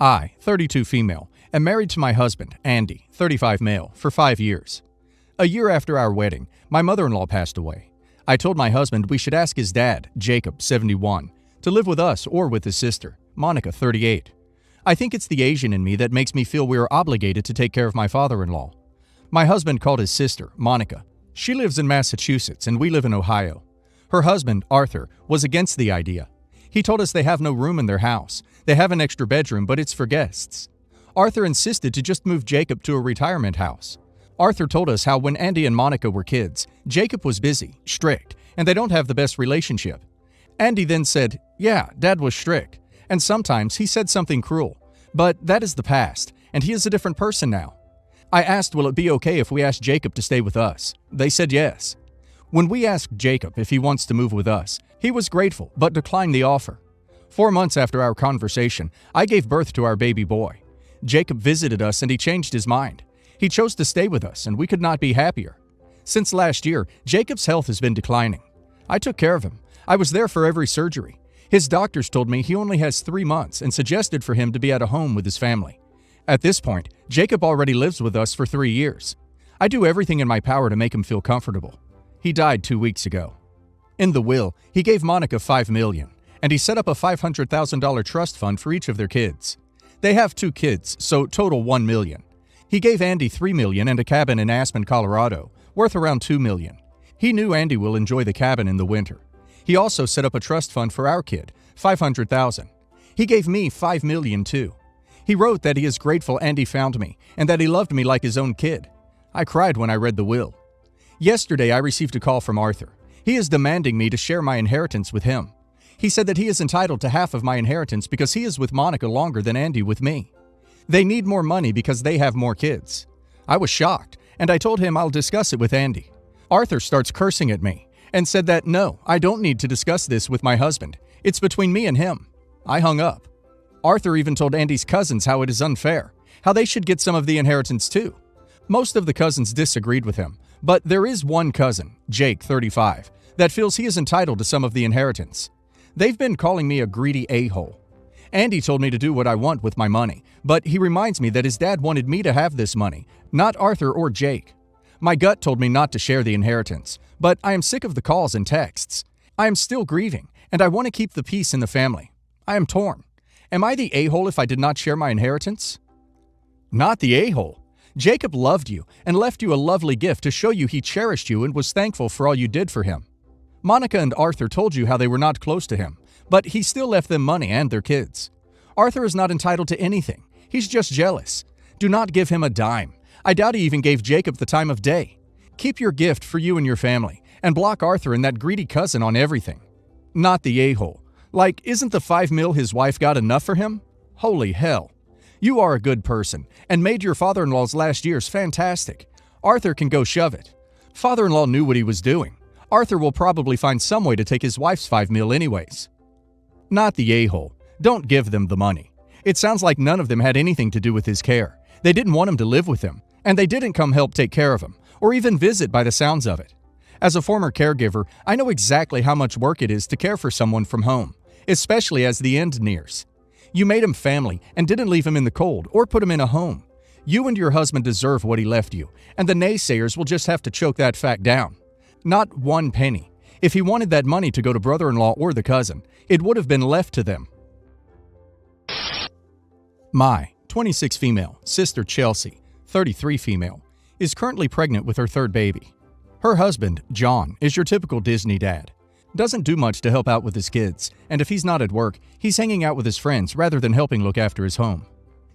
I, 32 female, am married to my husband, Andy, 35 male, for 5 years. A year after our wedding, my mother-in-law passed away. I told my husband we should ask his dad, Jacob, 71, to live with us or with his sister, Monica, 38. I think it's the Asian in me that makes me feel we are obligated to take care of my father-in-law. My husband called his sister, Monica. She lives in Massachusetts and we live in Ohio. Her husband, Arthur, was against the idea. He told us they have no room in their house. They have an extra bedroom, but it's for guests. Arthur insisted to just move Jacob to a retirement house. Arthur told us how when Andy and Monica were kids, Jacob was busy, strict, and they don't have the best relationship. Andy then said, yeah, Dad was strict, and sometimes he said something cruel. But that is the past, and he is a different person now. I asked, will it be okay if we ask Jacob to stay with us? They said yes. When we asked Jacob if he wants to move with us, he was grateful but declined the offer. 4 months after our conversation, I gave birth to our baby boy. Jacob visited us and he changed his mind. He chose to stay with us and we could not be happier. Since last year, Jacob's health has been declining. I took care of him. I was there for every surgery. His doctors told me he only has 3 months and suggested for him to be at a home with his family. At this point, Jacob already lives with us for 3 years. I do everything in my power to make him feel comfortable. He died 2 weeks ago. In the will, he gave Monica $5 million, and he set up a $500,000 trust fund for each of their kids. They have 2 kids, so total $1 million. He gave Andy $3 million and a cabin in Aspen, Colorado, worth around $2 million. He knew Andy will enjoy the cabin in the winter. He also set up a trust fund for our kid, $500,000. He gave me $5 million too. He wrote that he is grateful Andy found me and that he loved me like his own kid. I cried when I read the will. Yesterday, I received a call from Arthur. He is demanding me to share my inheritance with him. He said that he is entitled to half of my inheritance because he is with Monica longer than Andy with me. They need more money because they have more kids. I was shocked, and I told him I'll discuss it with Andy. Arthur starts cursing at me and said that no, I don't need to discuss this with my husband. It's between me and him. I hung up. Arthur even told Andy's cousins how it is unfair, how they should get some of the inheritance too. Most of the cousins disagreed with him, but there is one cousin, Jake, 35, that feels he is entitled to some of the inheritance. They've been calling me a greedy a-hole. Andy told me to do what I want with my money, but he reminds me that his dad wanted me to have this money, not Arthur or Jake. My gut told me not to share the inheritance, but I am sick of the calls and texts. I am still grieving, and I want to keep the peace in the family. I am torn. Am I the a-hole if I did not share my inheritance? Not the a-hole. Jacob loved you and left you a lovely gift to show you he cherished you and was thankful for all you did for him. Monica and Arthur told you how they were not close to him, but he still left them money and their kids. Arthur is not entitled to anything. He's just jealous. Do not give him a dime. I doubt he even gave Jacob the time of day. Keep your gift for you and your family, and block Arthur and that greedy cousin on everything. Not the a-hole. Like, isn't the $5 million his wife got enough for him? Holy hell. You are a good person, and made your father-in-law's last years fantastic. Arthur can go shove it. Father-in-law knew what he was doing. Arthur will probably find some way to take his wife's $5 million anyways. Not the a-hole. Don't give them the money. It sounds like none of them had anything to do with his care. They didn't want him to live with him, and they didn't come help take care of him, or even visit by the sounds of it. As a former caregiver, I know exactly how much work it is to care for someone from home, especially as the end nears. You made him family and didn't leave him in the cold or put him in a home. You and your husband deserve what he left you, and the naysayers will just have to choke that fact down. Not 1 penny. If he wanted that money to go to brother-in-law or the cousin, it would have been left to them. My 26 female sister Chelsea, 33 female, is currently pregnant with her 3rd baby. Her husband, John, is your typical Disney dad. Doesn't do much to help out with his kids, and if he's not at work, he's hanging out with his friends rather than helping look after his home.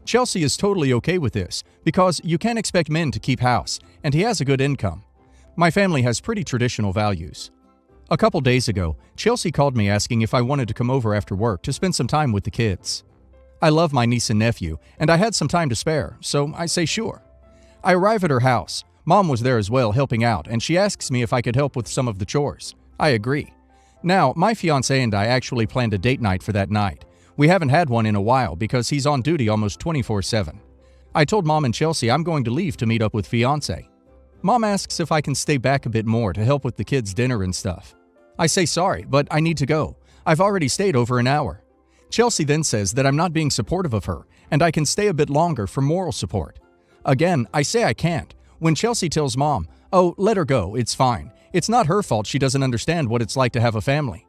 Chelsea is totally okay with this because you can't expect men to keep house, and he has a good income. My family has pretty traditional values. A couple days ago, Chelsea called me asking if I wanted to come over after work to spend some time with the kids. I love my niece and nephew, and I had some time to spare, so I say sure. I arrive at her house. Mom was there as well, helping out, and she asks me if I could help with some of the chores. I agree. Now, my fiancé and I actually planned a date night for that night. We haven't had one in a while because he's on duty almost 24/7. I told Mom and Chelsea I'm going to leave to meet up with fiancé. Mom asks if I can stay back a bit more to help with the kids' dinner and stuff. I say sorry, but I need to go. I've already stayed over an hour. Chelsea then says that I'm not being supportive of her and I can stay a bit longer for moral support. Again, I say I can't. When Chelsea tells Mom, "Oh, let her go, it's fine. It's not her fault she doesn't understand what it's like to have a family."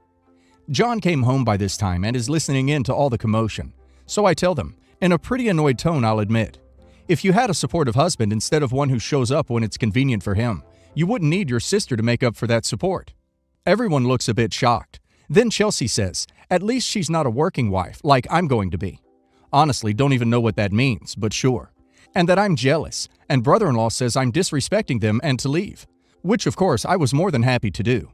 John came home by this time and is listening in to all the commotion. So I tell them, in a pretty annoyed tone I'll admit, if you had a supportive husband instead of one who shows up when it's convenient for him, you wouldn't need your sister to make up for that support. Everyone looks a bit shocked. Then Chelsea says, at least she's not a working wife, like I'm going to be. Honestly, don't even know what that means, but sure. And that I'm jealous, and brother-in-law says I'm disrespecting them and to leave, which of course I was more than happy to do.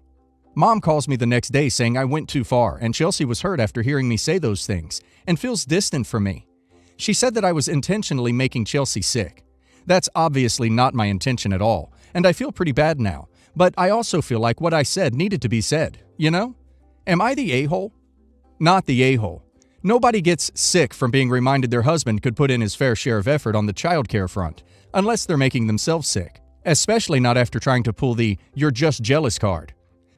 Mom calls me the next day saying I went too far, and Chelsea was hurt after hearing me say those things, and feels distant from me. She said that I was intentionally making Chelsea sick. That's obviously not my intention at all, and I feel pretty bad now, but I also feel like what I said needed to be said, you know? Am I the a-hole? Not the a-hole. Nobody gets sick from being reminded their husband could put in his fair share of effort on the childcare front, unless they're making themselves sick, especially not after trying to pull the "you're just jealous" card.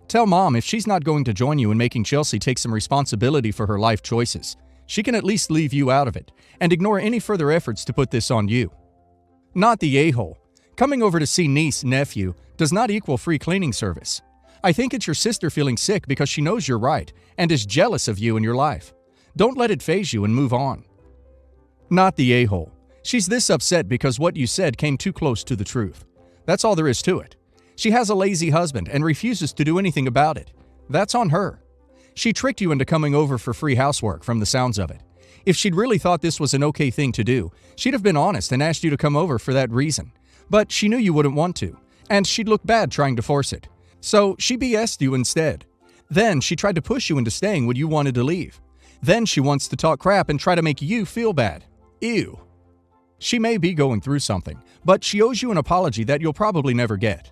Tell Mom if she's not going to join you in making Chelsea take some responsibility for her life choices, she can at least leave you out of it and ignore any further efforts to put this on you. Not the a-hole. Coming over to see niece, nephew does not equal free cleaning service. I think it's your sister feeling sick because she knows you're right and is jealous of you and your life. Don't let it faze you and move on. Not the a-hole. She's this upset because what you said came too close to the truth. That's all there is to it. She has a lazy husband and refuses to do anything about it. That's on her. She tricked you into coming over for free housework from the sounds of it. If she'd really thought this was an okay thing to do, she'd have been honest and asked you to come over for that reason. But she knew you wouldn't want to, and she'd look bad trying to force it. So she BS'd you instead. Then she tried to push you into staying when you wanted to leave. Then she wants to talk crap and try to make you feel bad. Ew. She may be going through something, but she owes you an apology that you'll probably never get.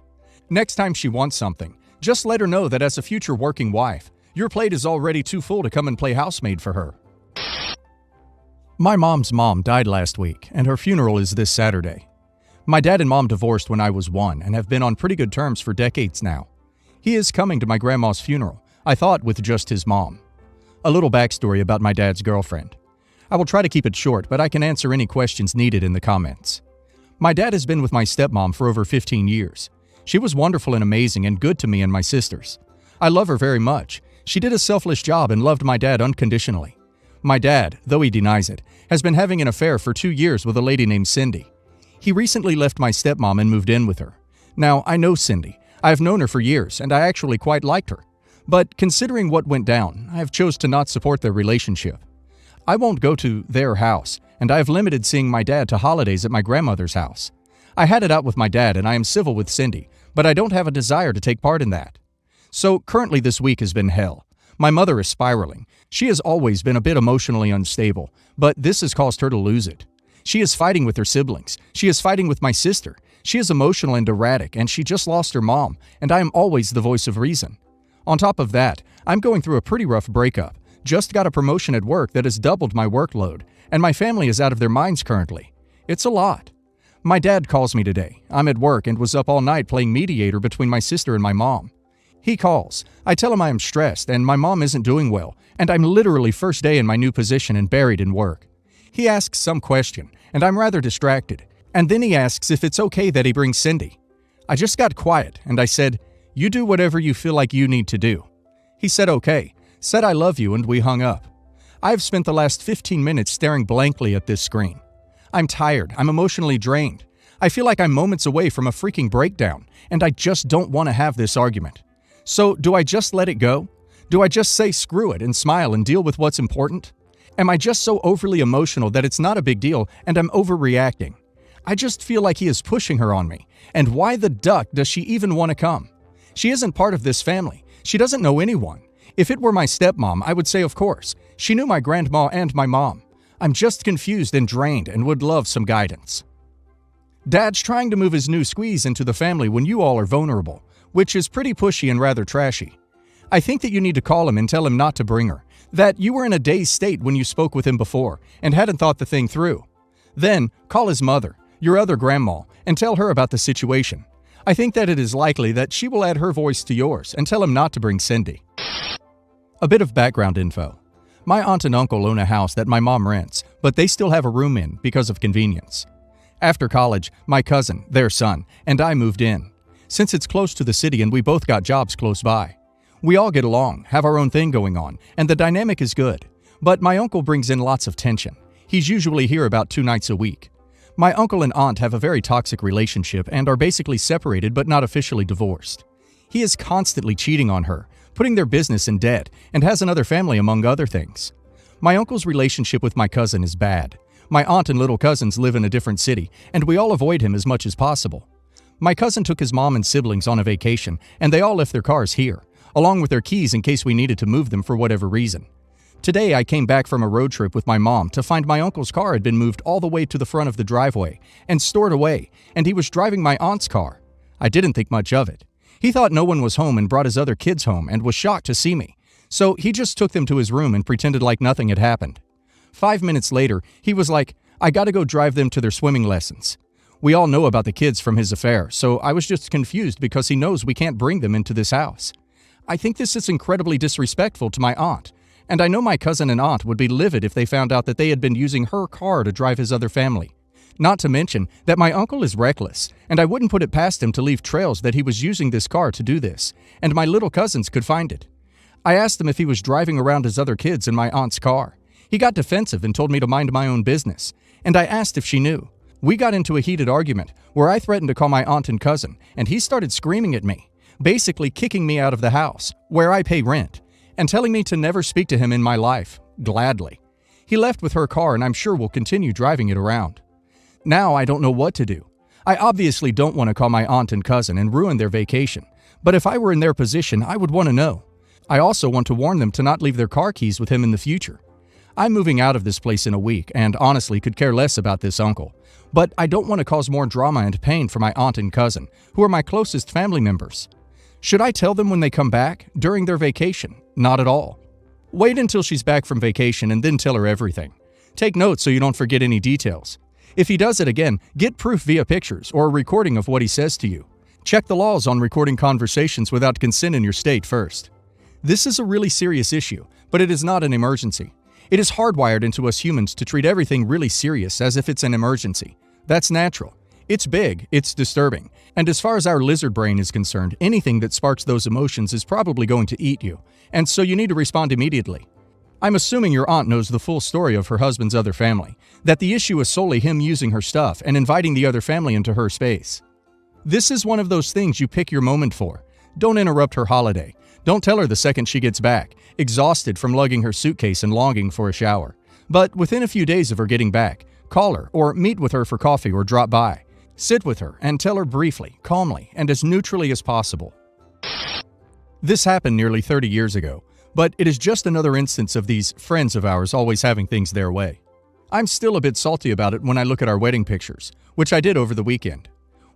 Next time she wants something, just let her know that as a future working wife, your plate is already too full to come and play housemaid for her. My mom's mom died last week, and her funeral is this Saturday. My dad and mom divorced when I was 1 and have been on pretty good terms for decades now. He is coming to my grandma's funeral, I thought with just his mom. A little backstory about my dad's girlfriend. I will try to keep it short, but I can answer any questions needed in the comments. My dad has been with my stepmom for over 15 years. She was wonderful and amazing and good to me and my sisters. I love her very much. She did a selfless job and loved my dad unconditionally. My dad, though he denies it, has been having an affair for 2 years with a lady named Cindy. He recently left my stepmom and moved in with her. Now, I know Cindy. I have known her for years, and I actually quite liked her. But considering what went down, I have chose to not support their relationship. I won't go to their house, and I have limited seeing my dad to holidays at my grandmother's house. I had it out with my dad, and I am civil with Cindy, but I don't have a desire to take part in that. So currently this week has been hell. My mother is spiraling. She has always been a bit emotionally unstable, but this has caused her to lose it. She is fighting with her siblings. She is fighting with my sister. She is emotional and erratic, and she just lost her mom, and I am always the voice of reason. On top of that, I'm going through a pretty rough breakup. Just got a promotion at work that has doubled my workload, and my family is out of their minds currently. It's a lot. My dad calls me today. I'm at work and was up all night playing mediator between my sister and my mom. He calls. I tell him I am stressed and my mom isn't doing well, and I'm literally first day in my new position and buried in work. He asks some question, and I'm rather distracted, and then he asks if it's okay that he brings Cindy. I just got quiet, and I said, "You do whatever you feel like you need to do." He said okay, said I love you, and we hung up. I have spent the last 15 minutes staring blankly at this screen. I'm tired, I'm emotionally drained. I feel like I'm moments away from a freaking breakdown, and I just don't want to have this argument. So do I just let it go? Do I just say screw it and smile and deal with what's important? Am I just so overly emotional that it's not a big deal and I'm overreacting? I just feel like he is pushing her on me, and why the duck does she even want to come? She isn't part of this family. She doesn't know anyone. If it were my stepmom, I would say of course. She knew my grandma and my mom. I'm just confused and drained and would love some guidance. Dad's trying to move his new squeeze into the family when you all are vulnerable, which is pretty pushy and rather trashy. I think that you need to call him and tell him not to bring her, that you were in a dazed state when you spoke with him before and hadn't thought the thing through. Then call his mother, your other grandma, and tell her about the situation. I think that it is likely that she will add her voice to yours and tell him not to bring Cindy. A bit of background info. My aunt and uncle own a house that my mom rents, but they still have a room in because of convenience. After college, my cousin, their son, and I moved in. Since it's close to the city and we both got jobs close by. We all get along, have our own thing going on, and the dynamic is good. But my uncle brings in lots of tension. He's usually here about 2 nights a week. My uncle and aunt have a very toxic relationship and are basically separated but not officially divorced. He is constantly cheating on her, putting their business in debt, and has another family among other things. My uncle's relationship with my cousin is bad. My aunt and little cousins live in a different city, and we all avoid him as much as possible. My cousin took his mom and siblings on a vacation, and they all left their cars here, along with their keys in case we needed to move them for whatever reason. Today, I came back from a road trip with my mom to find my uncle's car had been moved all the way to the front of the driveway and stored away, and he was driving my aunt's car. I didn't think much of it. He thought no one was home and brought his other kids home and was shocked to see me. So he just took them to his room and pretended like nothing had happened. 5 minutes later, he was like, "I gotta go drive them to their swimming lessons." We all know about the kids from his affair, so I was just confused because he knows we can't bring them into this house. I think this is incredibly disrespectful to my aunt, and I know my cousin and aunt would be livid if they found out that they had been using her car to drive his other family. Not to mention that my uncle is reckless, and I wouldn't put it past him to leave trails that he was using this car to do this, and my little cousins could find it. I asked him if he was driving around his other kids in my aunt's car. He got defensive and told me to mind my own business, and I asked if she knew. We got into a heated argument where I threatened to call my aunt and cousin, and he started screaming at me, basically kicking me out of the house, where I pay rent, and telling me to never speak to him in my life, gladly. He left with her car, and I'm sure will continue driving it around. Now I don't know what to do. I obviously don't want to call my aunt and cousin and ruin their vacation, but if I were in their position, I would want to know. I also want to warn them to not leave their car keys with him in the future. I'm moving out of this place in a week and honestly could care less about this uncle, but I don't want to cause more drama and pain for my aunt and cousin, who are my closest family members. Should I tell them when they come back, during their vacation? Not at all. Wait until she's back from vacation and then tell her everything. Take notes so you don't forget any details. If he does it again, get proof via pictures or a recording of what he says to you. Check the laws on recording conversations without consent in your state first. This is a really serious issue, but it is not an emergency. It is hardwired into us humans to treat everything really serious as if it's an emergency. That's natural. It's big, it's disturbing, and as far as our lizard brain is concerned, anything that sparks those emotions is probably going to eat you, and so you need to respond immediately. I'm assuming your aunt knows the full story of her husband's other family, that the issue is solely him using her stuff and inviting the other family into her space. This is one of those things you pick your moment for. Don't interrupt her holiday. Don't tell her the second she gets back, exhausted from lugging her suitcase and longing for a shower. But within a few days of her getting back, call her or meet with her for coffee or drop by. Sit with her and tell her briefly, calmly, and as neutrally as possible. This happened nearly 30 years ago, but it is just another instance of these friends of ours always having things their way. I'm still a bit salty about it when I look at our wedding pictures, which I did over the weekend.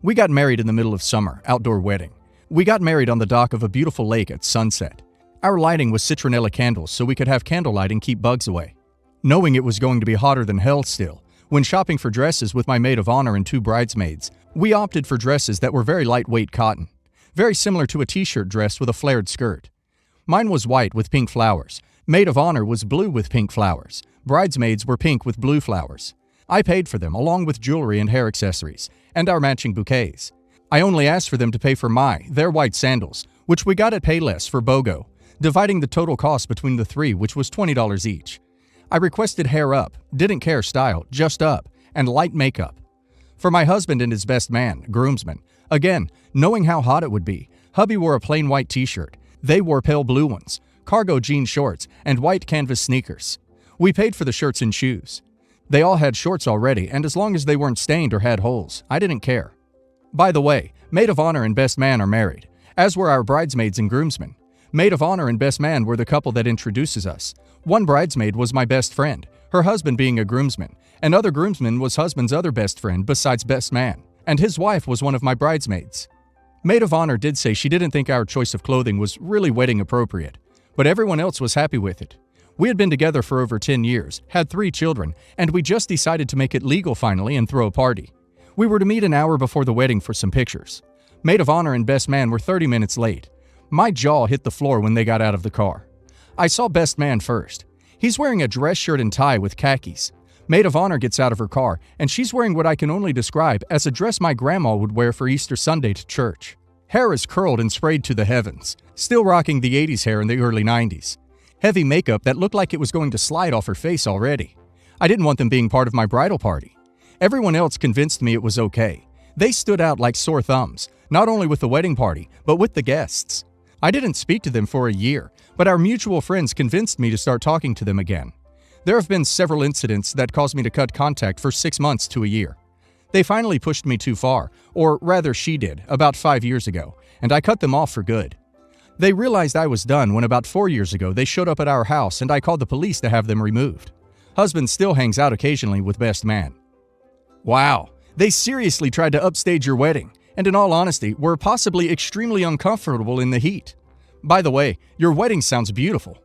We got married in the middle of summer, outdoor wedding. We got married on the dock of a beautiful lake at sunset. Our lighting was citronella candles so we could have candlelight and keep bugs away. Knowing it was going to be hotter than hell still, when shopping for dresses with my maid of honor and 2 bridesmaids, we opted for dresses that were very lightweight cotton, very similar to a t-shirt dress with a flared skirt. Mine was white with pink flowers. Maid of honor was blue with pink flowers. Bridesmaids were pink with blue flowers. I paid for them along with jewelry and hair accessories, and our matching bouquets. I only asked for them to pay for their white sandals, which we got at Payless for BOGO, dividing the total cost between the 3, which was $20 each. I requested hair up, didn't care style, just up, and light makeup. For my husband and his best man, groomsmen, again, knowing how hot it would be, hubby wore a plain white t-shirt. They wore pale blue ones, cargo jean shorts, and white canvas sneakers. We paid for the shirts and shoes. They all had shorts already, and as long as they weren't stained or had holes, I didn't care. By the way, maid of honor and best man are married, as were our bridesmaids and groomsmen. Maid of honor and best man were the couple that introduces us. One bridesmaid was my best friend, her husband being a groomsman. Another groomsman was husband's other best friend besides best man, and his wife was one of my bridesmaids. Maid of honor did say she didn't think our choice of clothing was really wedding appropriate, but everyone else was happy with it. We had been together for over 10 years, had 3 children, and we just decided to make it legal finally and throw a party. We were to meet an hour before the wedding for some pictures. Maid of honor and best man were 30 minutes late. My jaw hit the floor when they got out of the car. I saw best man first. He's wearing a dress shirt and tie with khakis. Maid of honor gets out of her car, and she's wearing what I can only describe as a dress my grandma would wear for Easter Sunday to church. Hair is curled and sprayed to the heavens, still rocking the 80s hair in the early 90s. Heavy makeup that looked like it was going to slide off her face already. I didn't want them being part of my bridal party. Everyone else convinced me it was okay. They stood out like sore thumbs, not only with the wedding party, but with the guests. I didn't speak to them for a year, but our mutual friends convinced me to start talking to them again. There have been several incidents that caused me to cut contact for 6 months to a year. They finally pushed me too far, or rather she did, about 5 years ago, and I cut them off for good. They realized I was done when about 4 years ago they showed up at our house and I called the police to have them removed. Husband still hangs out occasionally with best man. Wow, they seriously tried to upstage your wedding, and in all honesty, were possibly extremely uncomfortable in the heat. By the way, your wedding sounds beautiful.